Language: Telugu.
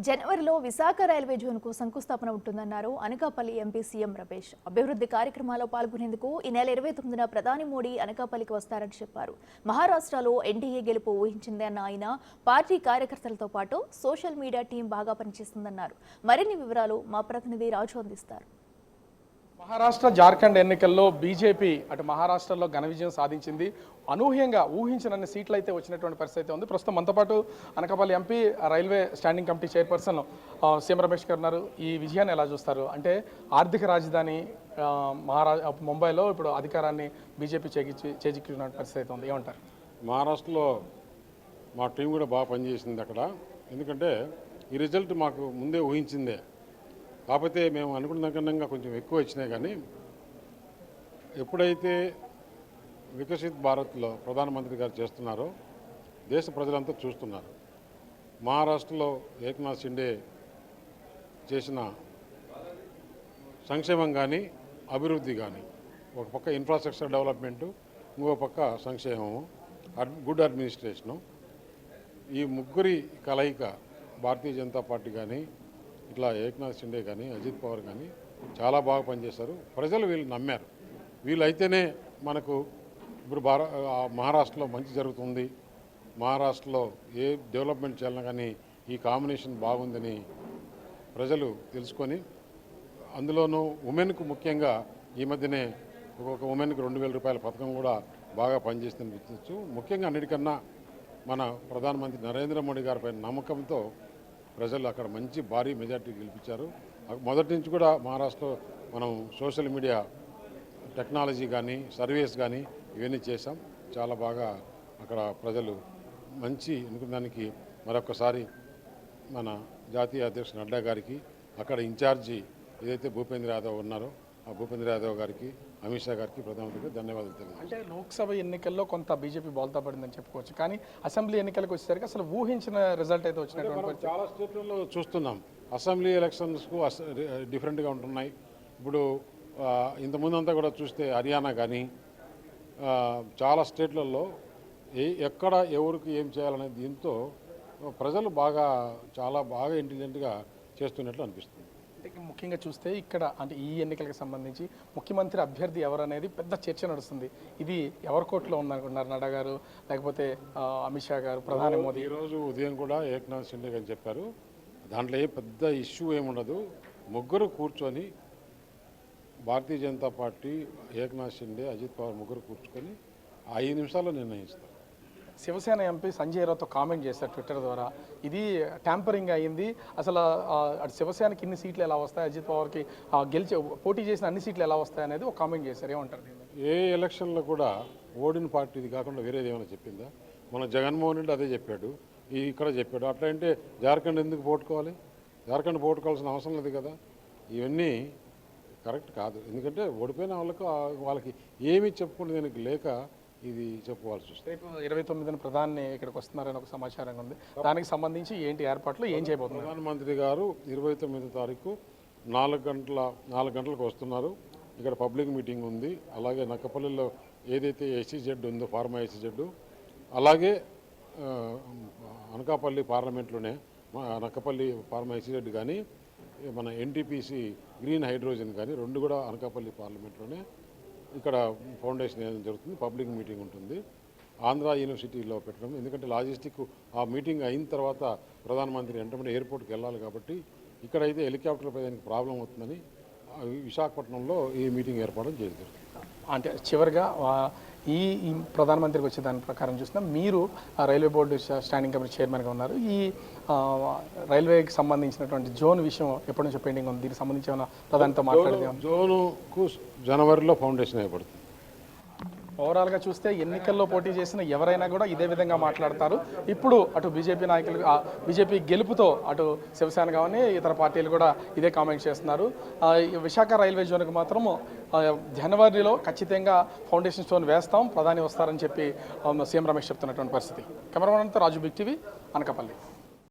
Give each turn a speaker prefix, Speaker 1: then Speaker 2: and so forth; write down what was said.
Speaker 1: జనవరిలో విశాఖ రైల్వే జోన్కు శంకుస్థాపన ఉంటుందన్నారు అనకాపల్లి ఎంపీ సీఎం రమేష్. అభివృద్ధి కార్యక్రమాల్లో పాల్గొనేందుకు ఈ నెల 29న ప్రధాని మోడీ అనకాపల్లికి వస్తారని చెప్పారు. మహారాష్ట్రలో ఎన్డీఏ గెలుపు ఊహించింది అన్న ఆయన పార్టీ కార్యకర్తలతో పాటు సోషల్ మీడియా టీం బాగా పనిచేస్తుందన్నారు. మరిన్ని వివరాలు మా ప్రతినిధి రాజు అందిస్తారు.
Speaker 2: మహారాష్ట్ర జార్ఖండ్ ఎన్నికల్లో బీజేపీ అటు మహారాష్ట్రలో ఘన విజయం సాధించింది. అనూహ్యంగా ఊహించినన్ని సీట్లు అయితే వచ్చినటువంటి పరిస్థితి ఉంది. ప్రస్తుతం మనతో పాటు Anakapalli MP railway standing committee chairperson CM Ramesh గారు ఉన్నారు. ఈ విజయాన్ని ఎలా చూస్తారు? అంటే ఆర్థిక రాజధాని ముంబైలో ఇప్పుడు అధికారాన్ని బీజేపీ చేజిక్కిన పరిస్థితి అయితే ఉంది. ఏమంటారు?
Speaker 3: మహారాష్ట్రలో మా టీం కూడా బాగా పనిచేసింది అక్కడ. ఎందుకంటే ఈ రిజల్ట్ మాకు ముందే ఊహించిందే. కాకపోతే మేము అనుకున్న దానికన్నా కొంచెం ఎక్కువ వచ్చినాయి. కానీ ఎప్పుడైతే వికసిత్ భారత్లో ప్రధానమంత్రి గారు చేస్తున్నారో దేశ ప్రజలంతా చూస్తున్నారు. మహారాష్ట్రలో ఏక్నాథ్ షిండే చేసిన సంక్షేమం కానీ అభివృద్ధి కానీ, ఒక పక్క ఇన్ఫ్రాస్ట్రక్చర్ డెవలప్మెంటు, ఇంకో పక్క సంక్షేమము, గుడ్ అడ్మినిస్ట్రేషను, ఈ ముగ్గురి కలయిక భారతీయ జనతా పార్టీ కానీ ఇట్లా ఏక్నాథ్ షిండే కానీ అజిత్ పవార్ కానీ చాలా బాగా పనిచేశారు. ప్రజలు వీళ్ళు నమ్మారు. వీళ్ళైతేనే మనకు ఇప్పుడు మహారాష్ట్రలో మంచి జరుగుతుంది, మహారాష్ట్రలో ఏ డెవలప్మెంట్ చేయాలన్నా కానీ ఈ కాంబినేషన్ బాగుందని ప్రజలు తెలుసుకొని, అందులోనూ ఉమెన్కు ముఖ్యంగా ఈ మధ్యనే ఒక్కొక్క ఉమెన్కి 2,000 రూపాయల పథకం కూడా బాగా పనిచేస్తుందని గుర్తించు. ముఖ్యంగా అన్నిటికన్నా మన ప్రధానమంత్రి నరేంద్ర మోడీ గారిపై నమ్మకంతో ప్రజలు అక్కడ మంచి భారీ మెజార్టీ గెలిపించారు. మొదటి నుంచి కూడా మహారాష్ట్రలో మనం సోషల్ మీడియా టెక్నాలజీ కానీ సర్వీస్ కానీ ఇవన్నీ చేశాం. చాలా బాగా అక్కడ ప్రజలు మంచి అనుకున్న దానికి మరొకసారి మన జాతీయ అధ్యక్షుడు నడ్డా గారికి, అక్కడ ఇన్ఛార్జి ఏదైతే భూపేంద్ర యాదవ్ ఉన్నారో ఆ భూపేంద్ర యాదవ్ గారికి, అమిత్ షా గారికి, ప్రధానమంత్రికి ధన్యవాదాలు తెలియజేస్తాను.
Speaker 2: అంటే లోక్సభ ఎన్నికల్లో కొంత బీజేపీ బోల్తా పడిందని చెప్పుకోవచ్చు. కానీ అసెంబ్లీ ఎన్నికలకు వచ్చేసరికి అసలు ఊహించిన రిజల్ట్ అయితే వచ్చినటువంటి
Speaker 3: చాలా స్టేట్లలో చూస్తున్నాం. అసెంబ్లీ ఎలక్షన్స్కు డిఫరెంట్గా ఉంటున్నాయి. ఇప్పుడు ఇంతకుముందంతా కూడా చూస్తే హర్యానా కానీ చాలా స్టేట్లలో ఎక్కడ ఎవరికి ఏం చేయాలనే దీంతో ప్రజలు చాలా బాగా ఇంటెలిజెంట్గా చేస్తున్నట్లు అనిపిస్తుంది.
Speaker 2: అంటే ముఖ్యంగా చూస్తే ఇక్కడ అంటే ఈ ఎన్నికలకు సంబంధించి ముఖ్యమంత్రి అభ్యర్థి ఎవరనేది పెద్ద చర్చ నడుస్తుంది. ఇది ఎవరి కోర్టులో ఉందనుకుంటున్నారు? నడ్డా గారు, లేకపోతే అమిత్ షా గారు, ప్రధాని మోదీ?
Speaker 3: ఈరోజు ఉదయం కూడా ఏక్నాథ్ షిండే గారు చెప్పారు, దాంట్లో పెద్ద ఇష్యూ ఏముండదు, ముగ్గురు కూర్చొని భారతీయ జనతా పార్టీ, ఏక్నాథ్ షిండే, అజిత్ పవార్ ముగ్గురు కూర్చుకొని 5 నిమిషాల్లో నిర్ణయిస్తారు.
Speaker 2: శివసేన ఎంపీ సంజయ్ రావుతో కామెంట్ చేశారు ట్విట్టర్ ద్వారా, ఇది ట్యాంపరింగ్ అయ్యింది, అసలు అటు శివసేనకి ఇన్ని సీట్లు ఎలా వస్తాయి, అజిత్ పవార్కి పోటీ చేసిన అన్ని సీట్లు ఎలా వస్తాయి అనేది ఒక కామెంట్ చేశారు. ఏమంటారు?
Speaker 3: ఏ ఎలక్షన్లో కూడా ఓడిన పార్టీది కాకుండా వేరేది ఏమైనా చెప్పిందా? మన జగన్మోహన్ రెడ్డి అదే చెప్పాడు, ఇక్కడ చెప్పాడు. అట్లా అంటే జార్ఖండ్ ఎందుకు పోటుకోవాలి? జార్ఖండ్ పోటుకోవాల్సిన అవసరం లేదు కదా. ఇవన్నీ కరెక్ట్ కాదు. ఎందుకంటే ఓడిపోయిన వాళ్ళకి ఏమీ చెప్పుకునే దానికి లేక ఇది చెప్పుకోవాల్సి వస్తుంది.
Speaker 2: రేపు 29న ప్రధాని ఇక్కడికి వస్తున్నారని ఒక సమాచారం ఉంది. దానికి సంబంధించి ఏంటి ఏర్పాట్లు, ఏం చేయబోతున్నారు?
Speaker 3: ప్రధానమంత్రి గారు 29వ తారీఖు 4 గంటలకు వస్తున్నారు. ఇక్కడ పబ్లిక్ మీటింగ్ ఉంది. అలాగే నక్కపల్లిలో ఏదైతే ఎస్సీజెడ్ ఉందో, ఫార్మా ఎస్సీజెడ్, అలాగే అనకాపల్లి పార్లమెంట్లోనే నక్కపల్లి ఫార్మా ఎస్సీజెడ్ కానీ, మన ఎన్టీపీసీ గ్రీన్ హైడ్రోజన్ కానీ 2 కూడా అనకాపల్లి పార్లమెంట్లోనే ఇక్కడ ఫౌండేషన్ ఏదైనా జరుగుతుంది. పబ్లిక్ మీటింగ్ ఉంటుంది. ఆంధ్ర యూనివర్సిటీలో పెట్టడం, ఎందుకంటే లాజిస్టిక్ ఆ మీటింగ్ అయిన తర్వాత ప్రధానమంత్రి వెంటనే ఎయిర్పోర్ట్కి వెళ్ళాలి కాబట్టి ఇక్కడైతే హెలికాప్టర్ పై దానికి ప్రాబ్లం అవుతుందని విశాఖపట్నంలో ఈ మీటింగ్ ఏర్పాటు చేశారు.
Speaker 2: అంటే చివరిగా ఈ ప్రధానమంత్రికి వచ్చే దాని ప్రకారం చూసినా మీరు రైల్వే బోర్డు స్టాండింగ్ కమిటీ చైర్మన్గా ఉన్నారు. ఈ రైల్వేకి సంబంధించినటువంటి జోన్ విషయం ఎప్పటి నుంచో పెండింగ్ ఉంది. దీనికి సంబంధించి ఏమైనా ప్రధానితో మాట్లాడితే?
Speaker 3: జోనుకు జనవరిలో ఫౌండేషన్ ఏర్పడుతుంది.
Speaker 2: ఓవరాల్గా చూస్తే ఎన్నికల్లో పోటీ చేసిన ఎవరైనా కూడా ఇదే విధంగా మాట్లాడతారు. ఇప్పుడు అటు బీజేపీ నాయకులు, బీజేపీ గెలుపుతో అటు శివసేన కానీ ఇతర పార్టీలు కూడా ఇదే కామెంట్ చేస్తున్నారు. విశాఖ రైల్వే జోన్కి మాత్రం జనవరిలో ఖచ్చితంగా ఫౌండేషన్ స్టోన్ వేస్తాం, ప్రధాని వస్తారని చెప్పి సీఎం రమేష్ చెప్తున్నటువంటి పరిస్థితి. కెమెరామెన్తో రాజు, బిగ్ టీవీ, అనకాపల్లి.